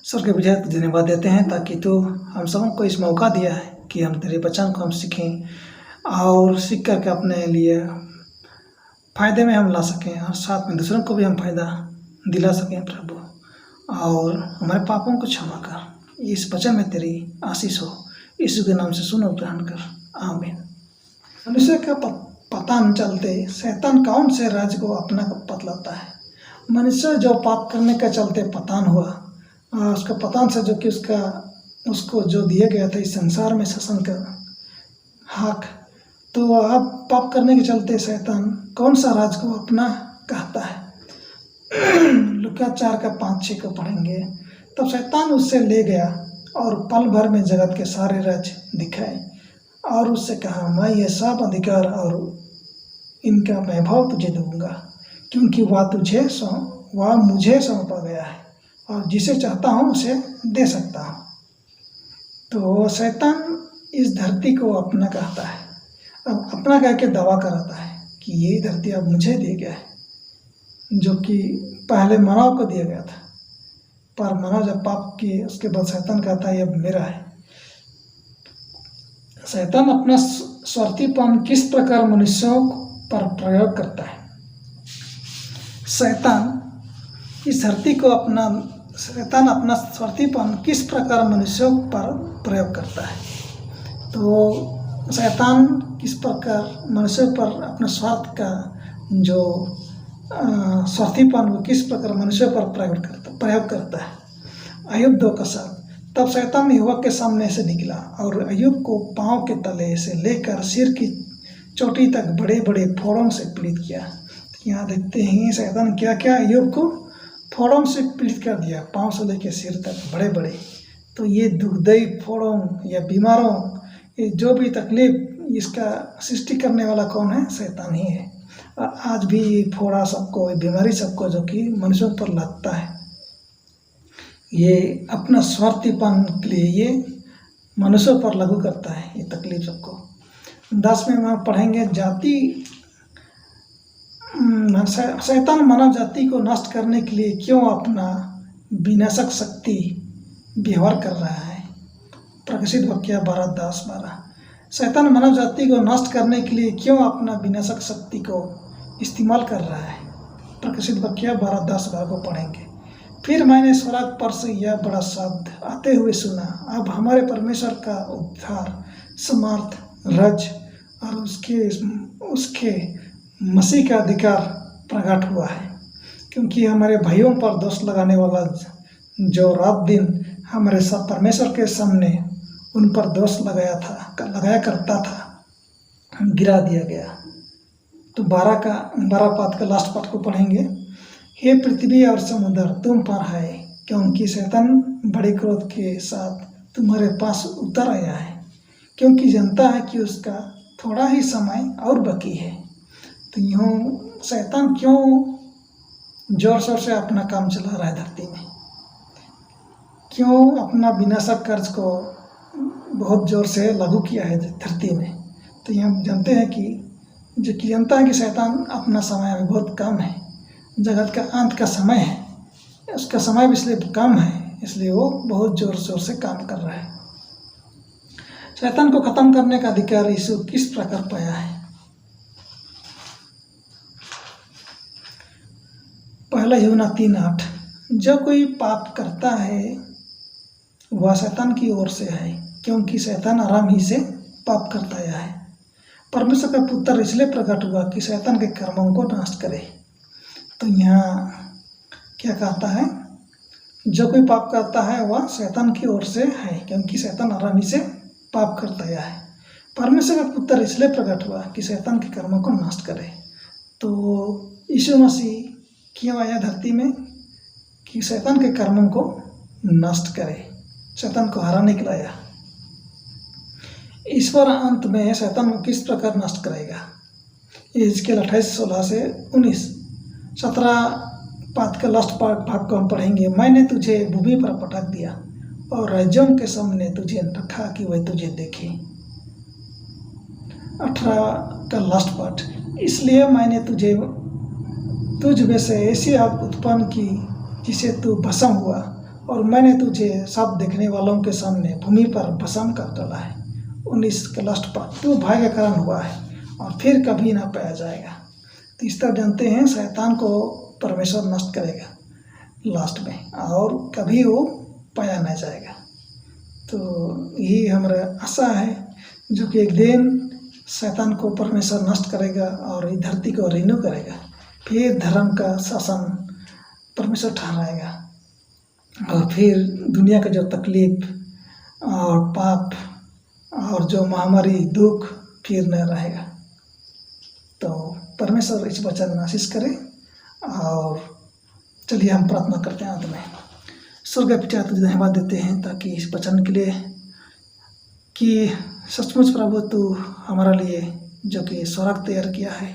स्वर्ग के विजय तुझे धन्यवाद देते हैं ताकि तू हम सबों को इस मौका दिया है कि हम तेरे वचन को हम सीखें और सीख करके अपने लिए फ़ायदे में हम ला सकें और साथ में दूसरों को भी हम फ़ायदा दिला सकें प्रभु। और हमारे पापों को क्षमा कर, इस वचन में तेरी आशीष हो, यीशु के नाम से सुन और ग्रहण कर, आमीन। मनुष्य का पता न चलते शैतान कौन से राज को अपना पतलाता है। मनुष्य जो पाप करने का चलते पतान हुआ, उसका पतान से जो कि उसको जो दिया गया था इस संसार में शासन का हक, तो अब पाप करने के चलते शैतान कौन सा राज को अपना कहता है। लुका 4:5-6 को पढ़ेंगे। तब शैतान उससे ले गया और पल भर में जगत के सारे राज दिखाए और उससे कहा, मैं ये सब अधिकार और इनका वैभव तुझे दूंगा, क्योंकि वह मुझे सौंपा गया है और जिसे चाहता हूँ उसे दे सकता हूँ। तो शैतान इस धरती को अपना कहता है, अब अपना कह के दावा कराता है कि ये धरती अब मुझे दिया गया है, जो कि पहले मानव को दिया गया था। पर मानव जब पाप किए उसके बाद शैतान कहता है अब मेरा है। शैतान अपना स्वार्थीपन किस प्रकार मनुष्यों पर प्रयोग करता है। शैतान अपना स्वार्थीपन किस प्रकार मनुष्यों पर प्रयोग करता है। तो शैतान किस प्रकार मनुष्यों पर अपने स्वार्थ का जो स्वार्थीपन वो किस प्रकार मनुष्यों पर प्रयोग करता है। अय्यूब 2:7। तब शैतान यहोवा के सामने से निकला और अय्यूब को पाँव के तले से लेकर सिर की चोटी तक बड़े बड़े फोड़ों से पीड़ित किया। यहाँ देखते हैं शैतान क्या क्या अय्यूब को फोड़ों से पीड़ित कर दिया, पाँव से लेकर सिर तक बड़े बड़े। तो ये दुखदायी फोड़ों या बीमारों, ये जो भी तकलीफ, इसका सृष्टि करने वाला कौन है? शैतान ही है। आज भी फोड़ा सबको, बीमारी सबको जो कि मनुष्यों पर लगता है, ये अपना स्वार्थीपन के लिए ये मनुष्यों पर लागू करता है ये तकलीफ सबको। 10 में वहाँ पढ़ेंगे शैतान मानव जाति को नष्ट करने के लिए क्यों अपना विनाशक शक्ति व्यवहार कर रहा है। प्रकाशित वाक्य 12:10-12। शैतान मानव जाति को नष्ट करने के लिए क्यों अपना विनाशक शक्ति को इस्तेमाल कर रहा है। प्रकाशित वाक्य 12:10-12 को पढ़ेंगे। फिर मैंने स्वर्ग पर से यह बड़ा शब्द आते हुए सुना, अब हमारे परमेश्वर का उद्धार, समर्थ, रज और उसके मसीह का अधिकार प्रकट हुआ है, क्योंकि हमारे भाइयों पर दोष लगाने वाला जो रात दिन हमारे सब परमेश्वर के सामने उन पर दोष लगाया करता था, गिरा दिया गया। तो 12 पाद का लास्ट पार्ट को पढ़ेंगे। हे पृथ्वी और समुद्र तुम पर है, क्योंकि शैतान बड़े क्रोध के साथ तुम्हारे पास उतर आया है, क्योंकि जानता है कि उसका थोड़ा ही समय और बाकी है। तो यूँ शैतान क्यों जोर शोर से अपना काम चला रहा है धरती में, क्यों अपना विनाशक कर्ज को बहुत जोर से लागू किया है धरती में। तो हम जानते हैं कि जानता है कि शैतान अपना समय अभी बहुत कम है, जगत का अंत का समय है, उसका समय भी इसलिए कम है, इसलिए वो बहुत जोर शोर से काम कर रहा है। शैतान को खत्म करने का अधिकार यीशु किस प्रकार पाया है। पहला यूहन्ना 3:8। जो कोई पाप करता है वह शैतान की ओर से है, क्योंकि शैतान आराम ही से पाप करता आया है। परमेश्वर का पुत्र इसलिए प्रकट हुआ कि शैतान के कर्मों को नष्ट करे। तो यहाँ क्या कहता है, जो कोई पाप करता है वह शैतान की ओर से है, क्योंकि शैतान आरामी से पाप करता आया है। परमेश्वर का पुत्र इसलिए प्रकट हुआ कि शैतान के कर्मों को नष्ट करे। तो यीशु मसीह क्यों आया धरती में? कि शैतान के कर्मों को नष्ट करे, शैतान को हराने के लिए आया। ईश्वर अंत में शैतान को किस प्रकार नष्ट करेगा। यहेजकेल 28:16-19। 17 पाद का लास्ट भाग को हम पढ़ेंगे। मैंने तुझे भूमि पर पटक दिया और राज्यों के सामने तुझे रखा कि वह तुझे देखे। 18 का लास्ट पार्ट। इसलिए मैंने तुझ में से ऐसी आग उत्पन्न की जिसे तू भस्म हुआ और मैंने तुझे सब देखने वालों के सामने भूमि पर भस्म कर डाला है। 19 के लास्ट पर तू भय के कारण हुआ है और फिर कभी ना पाया जाएगा। तो इस तरह जानते हैं शैतान को परमेश्वर नष्ट करेगा लास्ट में और कभी वो पाया नहीं जाएगा। तो यही हमारा आशा है जो कि एक दिन शैतान को परमेश्वर नष्ट करेगा और इस धरती को रिन्यू करेगा। फिर धर्म का शासन परमेश्वर ठहराएगा और फिर दुनिया का जो तकलीफ और पाप और जो महामारी दुख फिर न रहेगा। तो परमेश्वर इस वचन में आशीष करे। और चलिए हम प्रार्थना करते हैं अंत में। स्वर्गीय पिता तुझे धन्यवाद देते हैं ताकि इस वचन के लिए कि सचमुच प्रभु तू हमारे लिए जो कि स्वर्ग तैयार किया है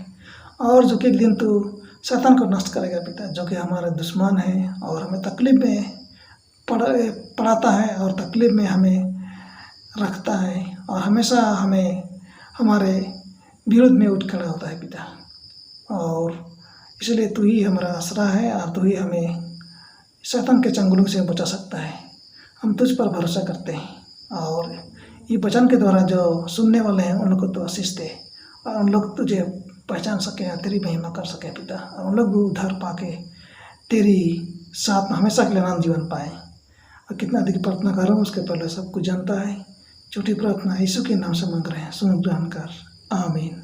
और जो कि एक दिन तू शैतान को नष्ट करेगा पिता, जो कि हमारे दुश्मन है और हमें तकलीफ में पड़ाता है और तकलीफ में हमें रखता है और हमेशा हमें हमारे विरोध में उठ खड़ा होता है पिता। और इसलिए तू ही हमारा आसरा है और तू ही हमें शैतान के चंगुलों से बचा सकता है। हम तुझ पर भरोसा करते हैं और ये वचन के द्वारा जो सुनने वाले हैं उन लोग को तो आशीष दे और उन लोग तुझे पहचान सके, तेरी महिमा कर सके पिता, और उन लोग भी उद्धार पाके तेरी साथ में हमेशा के लिए आनंद जीवन पाए। और कितना अधिक प्रार्थना करूँ उसके पहले सब कुछ जानता है। छोटी प्रार्थना यीशु के नाम से मांग रहे हैं, सुन ग्रहण कर, आमीन।